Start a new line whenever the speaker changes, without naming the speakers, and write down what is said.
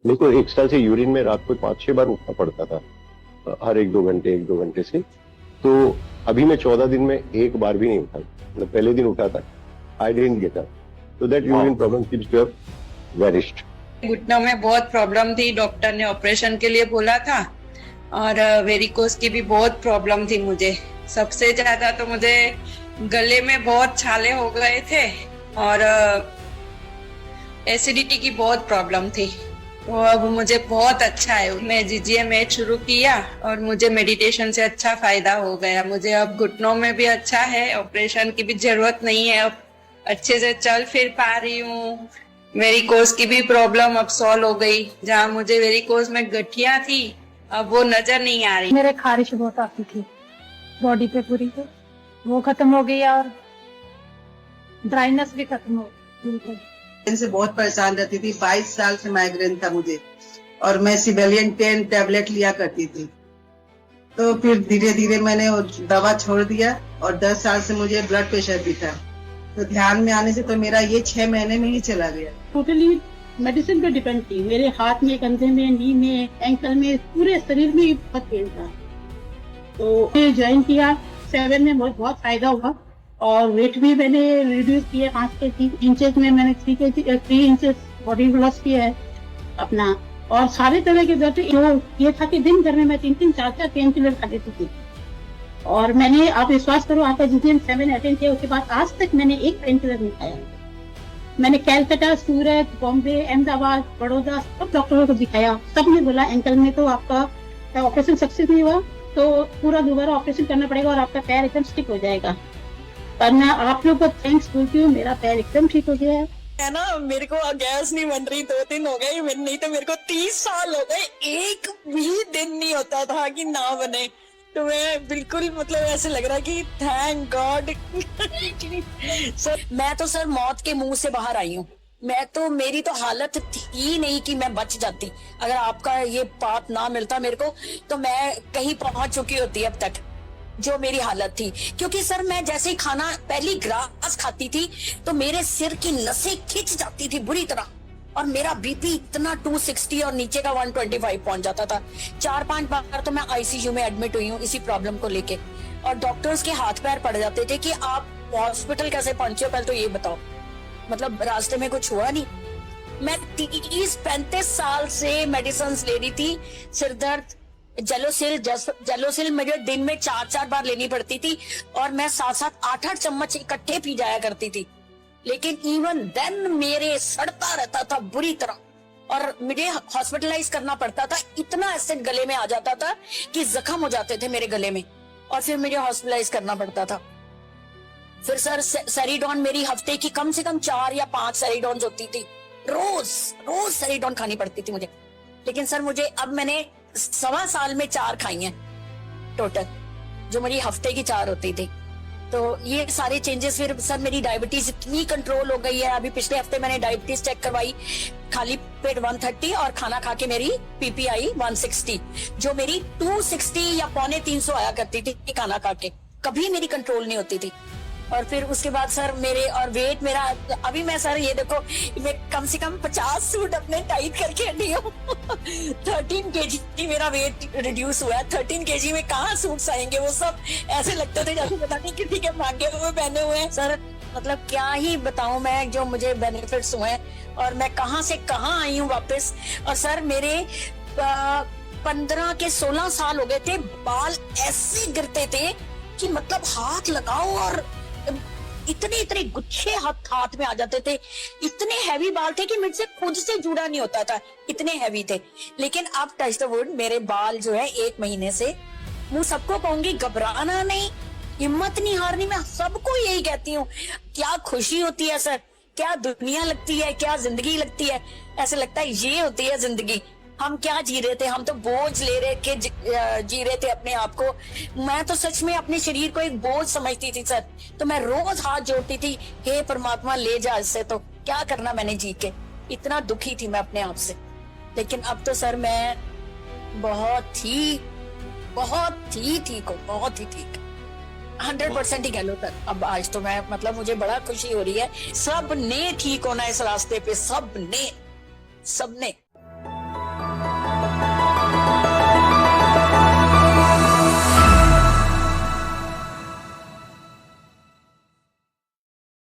मेरे को 1 साल से यूरिन में रात को 5-6 बार उठना पड़ता था, हर 1-2 घंटे से। तो अभी मैं 14 दिन में एक बार भी नहीं उठा, मतलब पहले दिन उठा था, I didn't get up, so that urine problem seems to have vanished.
घुटनों में बहुत प्रॉब्लम थी, डॉक्टर ने ऑपरेशन के लिए बोला था, और वेरिकोस की भी बहुत प्रॉब्लम थी मुझे। सबसे ज्यादा तो मुझे गले में बहुत छाले हो गए थे, और एसिडिटी की बहुत प्रॉब्लम थी। तो अब मुझे बहुत अच्छा है। मैं GGM-8 शुरू किया और मुझे मेडिटेशन से अच्छा फायदा हो गया। मुझे अब घुटनों में भी अच्छा है, ऑपरेशन की भी जरूरत नहीं है, अब अच्छे से चल फिर पा रही हूँ। वेरिकोस की भी प्रॉब्लम अब सॉल्व हो गई। जहाँ मुझे वेरिकोस में गठिया थी, अब वो नजर नहीं आ रही।
मेरे खारिश बहुत आती थी बॉडी पे पूरी, तो वो खत्म हो गई और ड्राइनेस भी खत्म हो गई बिल्कुल।
से बहुत परेशान रहती थी। 22 साल से माइग्रेन था मुझे, और मैं सिबेलियन 10 टैबलेट लिया करती थी। तो फिर धीरे धीरे मैंने वो दवा छोड़ दिया, और 10 साल से मुझे ब्लड प्रेशर भी था। तो ध्यान में आने से तो मेरा ये 6 महीने में ही चला गया।
टोटली मेडिसिन पे डिपेंड थी। मेरे हाथ में, कंधे में, नी में, एंकल में, पूरे शरीर में बहुत पेन था। तो ज्वाइन किया 7 में बहुत फायदा हुआ, और वेट भी मैंने रिड्यूस किया। 5 के 3 इंचेस में मैंने 3 इंचेस बॉडी लॉस किया है अपना। और सारे तरह के दर्द, जो ये था कि दिन भर में मैं 3-3, 4-4 पेन किलर खा लेती थी। और मैंने, आप विश्वास करो, आपका GGM 7 अटेंड किया, उसके बाद आज तक मैंने एक पेन किलर नहीं खाया। मैंने कैलकाटा, सूरत, बॉम्बे, अहमदाबाद, बड़ौदा, सब डॉक्टरों को दिखाया। सबने बोला एंकल में तो आपका ऑपरेशन सक्सेस नहीं हुआ, तो पूरा दोबारा ऑपरेशन करना पड़ेगा और आपका पैर एकदम स्टिक हो जाएगा। पर मैं आप लोग को थैंक्स बोलती हूँ, मेरा पैर एकदम ठीक हो गया है
ना। मेरे को गैस नहीं बन रही, 2 दिन हो गए, नहीं तो मेरे को 30 साल हो गए, एक भी दिन नहीं होता था कि ना बने। तो मैं बिल्कुल, मतलब ऐसे लग रहा है कि थैंक गॉड। सर मैं तो सर मौत के मुंह से बाहर आई हूँ। मेरी तो हालत थी नहीं कि मैं बच जाती। अगर आपका ये पाप ना मिलता मेरे को, तो मैं कहीं पहुंच चुकी होती अब तक, जो मेरी हालत थी। क्योंकि सर मैं जैसे ही खाना, पहली ग्रास खाती थी तो मेरे सिर की नसें खिंच जाती थी बुरी तरह, और मेरा बीपी इतना 260 और नीचे का 125 पहुंच जाता था। 4-5 बार तो मैं ICU में एडमिट हुई हूँ इसी प्रॉब्लम को लेके, और डॉक्टर्स के हाथ पैर पड़ जाते थे कि आप हॉस्पिटल कैसे पहुंचे हो, पहले तो ये बताओ। मतलब रास्ते में कुछ हुआ नहीं। मैं 30-35 साल से मेडिसिन ले रही थी। सिर दर्द, जेलोसिल मुझे दिन में 4-4 बार लेनी पड़ती थी, और मैं 7-7, 8-8 चम्मच इकट्ठे पी जाया करती थी। लेकिन इवन देन मेरे सड़ता रहता था बुरी तरह, और मुझे हॉस्पिटलाइज करना पड़ता था। इतना एसिड गले में आ जाता था कि जख्म हो जाते थे मेरे गले में, और फिर मुझे हॉस्पिटलाइज करना पड़ता था। फिर सर सेरिडॉन, मेरी हफ्ते की कम से कम 4 या 5 सेरिडॉन होती थी। रोज सेरिडॉन खानी पड़ती थी मुझे। लेकिन सर मुझे, अब मैंने 1.25 साल में 4 खाई हैं टोटल, जो मेरी हफ्ते की 4 होती थी। तो ये सारे चेंजेस, फिर सर मेरी डायबिटीज इतनी कंट्रोल हो गई है। अभी पिछले हफ्ते मैंने डायबिटीज चेक करवाई, खाली पेट 130 और खाना खा के मेरी PPI 160, जो मेरी 260 या 250 आया करती थी खाना खा के, कभी मेरी कंट्रोल नहीं होती थी। और फिर उसके बाद सर मेरे, और वेट मेरा, अभी मैं सर ये देखो, मैं कम से कम 50 सूट अपने टाइट करके हटी हूँ। 13 kg मेरा वेट रिड्यूस हुआ है। 13 kg में कहाँ सूट्स आएंगे, वो सब ऐसे लगते थे जैसे पता नहीं किसी के मांगे हुए पहने हुए हैं। सर मतलब क्या ही बताऊं मैं, जो मुझे बेनिफिट्स हुए हैं, और मैं कहाँ से कहाँ आई हूँ वापस। और सर मेरे 15 के 16 साल हो गए थे, बाल ऐसे गिरते थे कि मतलब हाथ लगाओ और इतने गुच्छे हाथ में आ जाते थे। इतने हैवी बाल थे कि मुझसे खुद से जुड़ा नहीं होता था, इतने हैवी थे। लेकिन अब टच द वुड, मेरे बाल जो है 1 महीने से, मैं सबको कहूंगी घबराना नहीं, हिम्मत नहीं हारनी। मैं सबको यही कहती हूँ, क्या खुशी होती है सर, क्या दुनिया लगती है, क्या जिंदगी लगती है। ऐसे लगता है ये होती है जिंदगी। हम क्या जी रहे थे, हम तो बोझ ले रहे के जी रहे थे अपने आप को। मैं तो सच में अपने शरीर को एक बोझ समझती थी सर। तो मैं रोज हाथ जोड़ती थी, हे परमात्मा ले जा इससे, तो क्या करना मैंने जी के। इतना दुखी थी मैं अपने आप से। लेकिन अब तो सर मैं बहुत ही ठीक हूँ, बहुत ही ठीक, 100% ही कह लो सर। अब आज तो मैं, मतलब मुझे बड़ा खुशी हो रही है। सब ने ठीक होना इस रास्ते पे, सबने